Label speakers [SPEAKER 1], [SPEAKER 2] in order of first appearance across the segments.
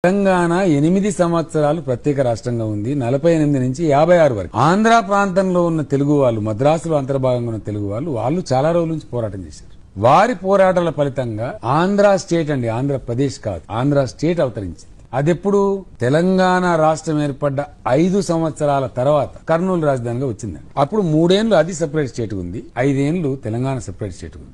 [SPEAKER 1] తెలంగాణ 8 సంవత్సరాలు ప్రత్యేక రాష్ట్రంగా ఉంది. 48 నుంచి 56 వరకు ఆంధ్ర ప్రాంతంలో ఉన్న తెలుగు వాళ్ళు, మద్రాసులో అంతర్భాగంగా ఉన్న తెలుగు వాళ్ళు చాలా రోజుల నుంచి పోరాటం చేశారు. వారి పోరాటాల ఫలితంగా ఆంధ్ర స్టేట్ అండి, ఆంధ్రప్రదేశ్ కాదు, ఆంధ్ర స్టేట్ అవతరించింది. అదెప్పుడు తెలంగాణ రాష్ట్రం ఏర్పడ్డ 5 సంవత్సరాల తర్వాత కర్నూలు రాజధానిగా వచ్చిందండి. అప్పుడు 3 ఏళ్లు అది సెపరేట్ స్టేట్ ఉంది, 5 ఏళ్లు తెలంగాణ సెపరేట్ స్టేట్ ఉంది.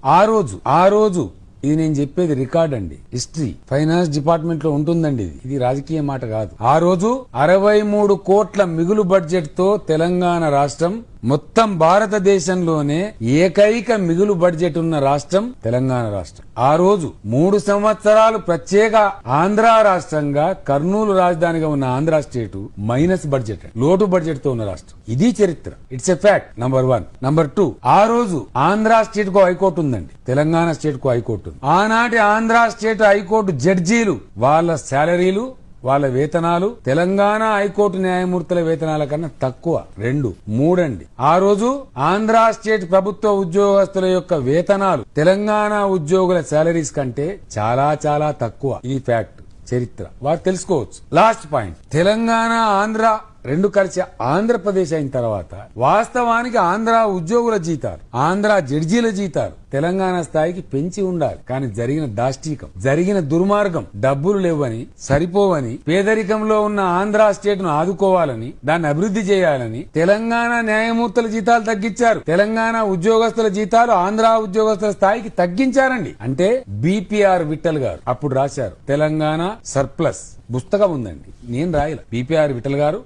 [SPEAKER 1] ఆ రోజు ఇది నేను చెప్పేది రికార్డ్ అండి, హిస్టరీ, ఫైనాన్స్ డిపార్ట్మెంట్ లో ఉంటుందండి. ఇది రాజకీయ మాట కాదు. ఆ రోజు 63 కోట్ల మిగులు బడ్జెట్ తో తెలంగాణ రాష్ట్రం మొత్తం భారతదేశంలోనే ఏకైక మిగులు బడ్జెట్ ఉన్న రాష్ట్రం తెలంగాణ రాష్ట్రం. ఆ రోజు 3 సంవత్సరాలు ప్రత్యేక ఆంధ్ర రాష్ట్రంగా కర్నూలు రాజధానిగా ఉన్న ఆంధ్ర స్టేట్ మైనస్ బడ్జెట్, లోటు బడ్జెట్ తో ఉన్న రాష్ట్రం. ఇది చరిత్ర. It's a fact. Number 1. Number 2, ఆ రోజు ఆంధ్ర స్టేట్ కు హైకోర్టు ఉందండి, తెలంగాణ స్టేట్ కు హైకోర్టు ఉంది. ఆనాటి ఆంధ్ర స్టేట్ హైకోర్టు జడ్జీలు వాళ్ళ శాలరీలు, వాళ్ళ వేతనాలు తెలంగాణ హైకోర్టు న్యాయమూర్తుల వేతనాల కన్నా తక్కువ. 2, 3 అండి. ఆ రోజు ఆంధ్ర స్టేట్ ప్రభుత్వ ఉద్యోగస్తుల యొక్క వేతనాలు తెలంగాణ ఉద్యోగుల శాలరీస్ కంటే చాలా చాలా తక్కువ. ఇది ఫ్యాక్ట్, చరిత్ర. వారు తెలుసుకోవచ్చు. లాస్ట్ పాయింట్, తెలంగాణ ఆంధ్ర రెండు కలిసి ఆంధ్రప్రదేశ్ అయిన తర్వాత వాస్తవానికి ఆంధ్ర ఉద్యోగుల జీతాలు, ఆంధ్ర జడ్జీల జీతాలు తెలంగాణ స్థాయికి పెంచి ఉండాలి. కానీ జరిగిన దాష్టీకం, జరిగిన దుర్మార్గం, డబ్బులు లేవని, సరిపోవని, పేదరికంలో ఉన్న ఆంధ్ర స్టేట్ ను ఆదుకోవాలని, దాన్ని అభివృద్ధి చేయాలని తెలంగాణ న్యాయమూర్తుల జీతాలు తగ్గించారు. తెలంగాణ ఉద్యోగస్తుల జీతాలు ఆంధ్ర ఉద్యోగస్తుల స్థాయికి తగ్గించారండి. అంటే బిపిఆర్ విఠల్ గారు అప్పుడు రాశారు, తెలంగాణ సర్ప్లస్. పుస్తకం ఉందండి, నేను రాయల. బిపిఆర్ విఠల్ గారు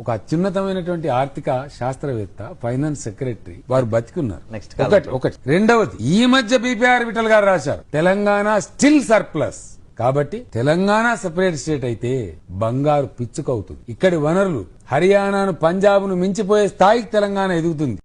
[SPEAKER 1] ఒక అత్యున్నతమైనటువంటి ఆర్థిక శాస్త్రవేత్త, ఫైనాన్స్ సెక్రటరీ, వారు బతికున్నారు. ఒకటి. రెండవది, ఈ మధ్య బిపిఆర్ విఠల్ గారు రాశారు, తెలంగాణ స్టిల్ సర్ప్లస్. కాబట్టి తెలంగాణ సెపరేట్ స్టేట్ అయితే బంగారు పిచ్చుకవుతుంది. ఇక్కడి వనరులు హర్యానాను, పంజాబ్ను మించిపోయే స్థాయికి తెలంగాణ ఎదుగుతుంది.